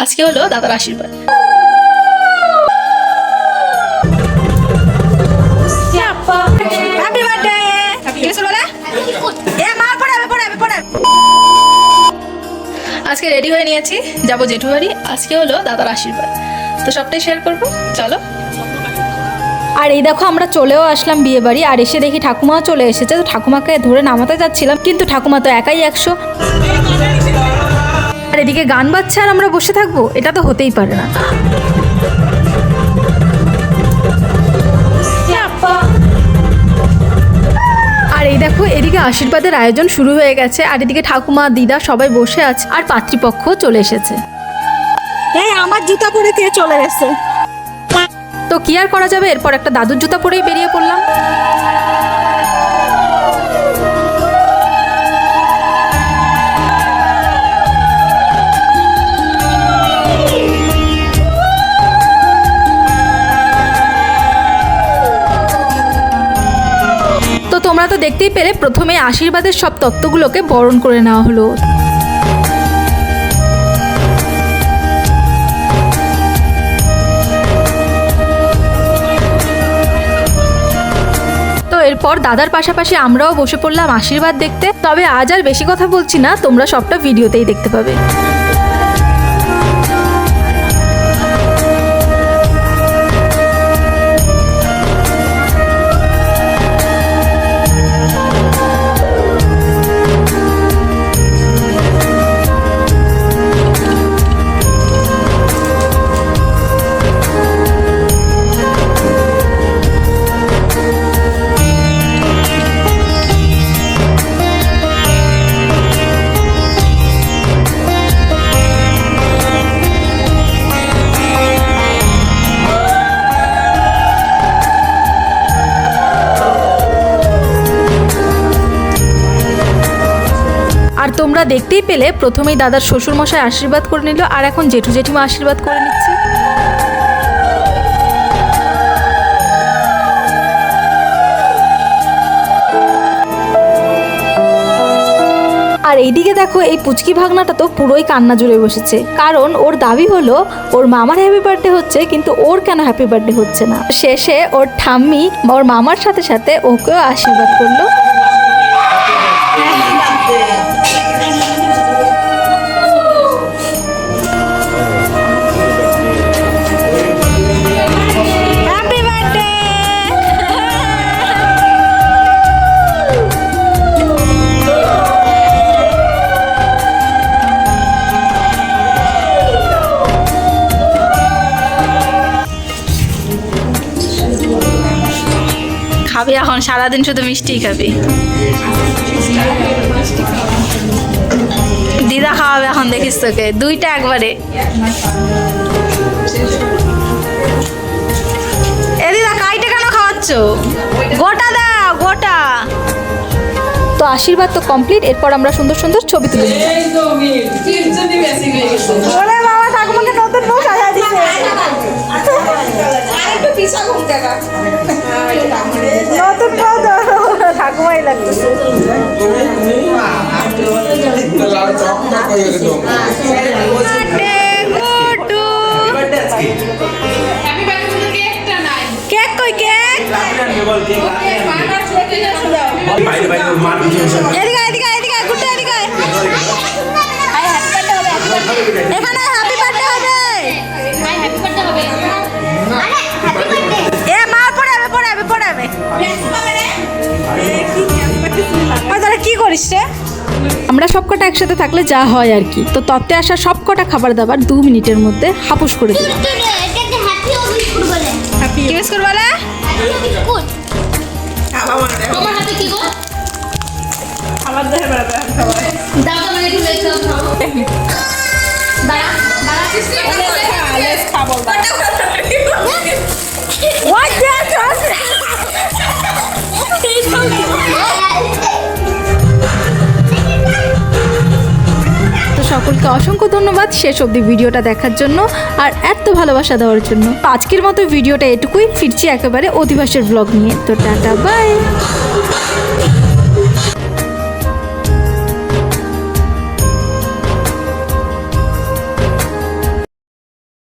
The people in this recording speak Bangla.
আজকে হলো দাদার আশীর্বাদ। আজকে রেডি হয়ে নিয়েছি, যাবো জেঠু বাড়ি। আজকে হলো দাদার আশীর্বাদ, তো সবটাই শেয়ার করবো, চলো। আর এই দেখো আমরা চলেও আসলাম বিয়ে বাড়ি। আর এসে দেখি ঠাকুমাও চলে এসেছে। তো ঠাকুমাকে ধরে নামাতে যাচ্ছিলাম, কিন্তু ঠাকুমা তো একাই 100। আর এদিকে গান বাজছে আর আমরা বসে থাকবো, এটা তো হতেই পারে না। আর এই দেখো এদিকে আশীর্বাদের আয়োজন শুরু হয়ে গেছে। আর এদিকে ঠাকুমা দিদা সবাই বসে আছে, আর পাত্রীপক্ষ চলে এসেছে। এই আমার জুতা পরে কে চলে গেছে? তো কি আর করা যাবে, এরপর একটা দাদুর জুতা পরেই বেরিয়ে পড়লাম। তো তোমরা তো দেখতেই পেলে, প্রথমে আশীর্বাদের সব তত্ত্বগুলোকে বরণ করে নেওয়া হলো। এরপর দাদার পাশাপাশি আমরাও বসে পড়লাম আশীর্বাদ দেখতে। তবে আজ আর বেশি কথা বলছি না, তোমরা সবটা ভিডিওতেই দেখতে পাবে। আর তোমরা দেখতেই পেলে, প্রথমেই দাদার শ্বশুরমশাই আশীর্বাদ করে নিল, আর এখন জেঠু জেঠিমা আশীর্বাদ করে নিচ্ছে। আর এইদিকে দেখো, এই পুচকি ভাগনাটা তো পুরোই কান্না জুড়ে বসেছে, কারণ ওর দাবি হলো ওর মামার হ্যাপি বার্থডে হচ্ছে, কিন্তু ওর কেন হ্যাপি বার্থডে হচ্ছে না। শেষে ওর ঠাম্মি ওর মামার সাথে সাথে ওকেও আশীর্বাদ করলো। খাবি এখন সারাদিন শুধু মিষ্টিই খাবি। দিদা খাওয়াবে এখন, দেখিস তোকে দুইটা একবারে। এ দিদা কাইটে কেন খাওয়াচ্ছ? গোটা দাও, গোটা। তো আশীর্বাদ তো কমপ্লিট। এরপর আমরা সুন্দর সুন্দর ছবি তুলে নিলাম। ওরে বাবা, ঠাকুমাকে নতুন বউ সাজায় দিছে। নতুন বউ ঠাকুমাই লাগতেছে। কেক কই কেক? এদিকে এদিকে এদিকে ঘুরতে এদিকে। এখানে হ্যাপি বার্থডে হবে। এ মা পড়াবে পড়াবে পড়াবে। তাহলে কি করিস রে? আমরা সবকটা একসাথে থাকলে যা হয় আর কি। তো তত্ত্বে আসা সবকটা খাবার দাবার 2 মিনিটের মধ্যে হাপুস করে দিই। কি বিস্কুট বলে? তোমার হাতে কি গো? আমার দেহে বেড়াবে খাবার। দাদা মানে একটু লেট খাও। দাঁড়া দাঁড়া লেস খাবো। তো সকলকে অসংখ্য ধন্যবাদ শেষ অবধি ভিডিওটা দেখার জন্য আর এত ভালোবাসা দেওয়ার জন্য। আজকের মতো ভিডিওটা এটুকুই, ফিরছি একেবারে অধিবাসের ব্লগ নিয়ে। তো টাটা বাই।